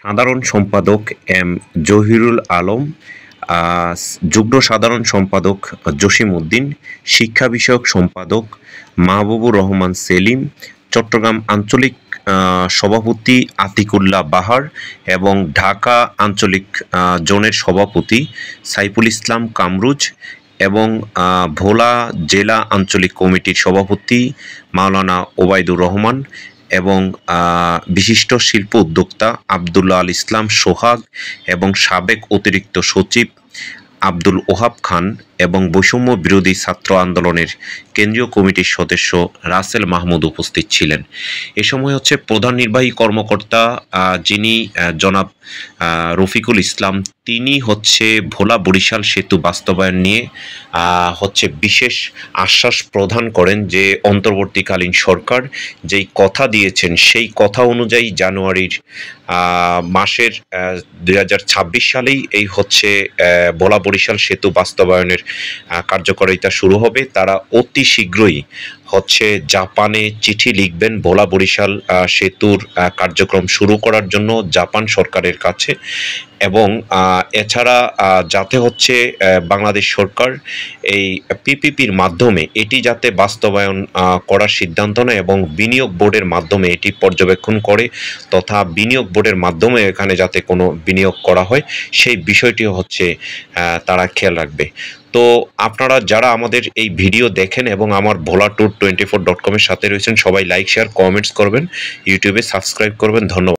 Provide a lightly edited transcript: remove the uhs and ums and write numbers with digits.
সাধারণ সম্পাদক এম জহিরুল আলম, যুগ্ম সাধারণ সম্পাদক জসিম উদ্দিন, শিক্ষা বিষয়ক সম্পাদক মাহবুবুর রহমান সেলিম, চট্টগ্রাম আঞ্চলিক সভাপতি আতিকুল্লাহ বাহার এবং ঢাকা আঞ্চলিক জোনের সভাপতি সাইফুল ইসলাম কামরুজ এবং ভোলা জেলা আঞ্চলিক কমিটির সভাপতি মাওলানা ওবায়দুর রহমান এবং বিশিষ্ট শিল্প উদ্যোক্তা আবদুল্লাহ আল ইসলাম সোহাগ এবং সাবেক অতিরিক্ত সচিব আব্দুল ওহাব খান এবং বৈষম্য বিরোধী ছাত্র আন্দোলনের কেন্দ্রীয় কমিটির সদস্য রাসেল মাহমুদ উপস্থিত ছিলেন। এ সময় প্রধান নির্বাহী কর্মকর্তা যিনি জনাব রফিকুল ইসলাম, তিনি ভোলা বরিশাল সেতু বাস্তবায়ন নিয়ে বিশেষ আশ্বাস প্রদান করেন যে অন্তর্বর্তীকালীন সরকার যেই কথা দিয়েছেন সেই কথা অনুযায়ী জানুয়ারির মাসের 2026 সালেই এই ভোলা বরিশাল সেতু বাস্তবায়নের কার্যকারিতা শুরু হবে। তারা অতি শীঘ্রই জাপানে চিঠি লিখবেন ভোলা বরিশাল সেতুর কার্যক্রম শুরু করার জন্য জাপান সরকারের কাছে, এবং এছাড়া যাতে বাংলাদেশ সরকার এই পিপিপির মাধ্যমে এটি যাতে বাস্তবায়ন করার সিদ্ধান্ত নেয় এবং বিনিয়োগ বোর্ডের মাধ্যমে এটি পর্যবেক্ষণ করে তথা বিনিয়োগ বোর্ডের মাধ্যমে এখানে যাতে কোনো বিনিয়োগ করা হয় সেই বিষয়টি তারা খেয়াল রাখবে। তো আপনারা যারা আমাদের এই ভিডিও দেখেন এবং আমার ভোলাট্যুর24.com এর সাথে রয়েছেন, সবাই লাইক শেয়ার কমেন্টস করবেন, ইউটিউবে সাবস্ক্রাইব করবেন। ধন্যবাদ।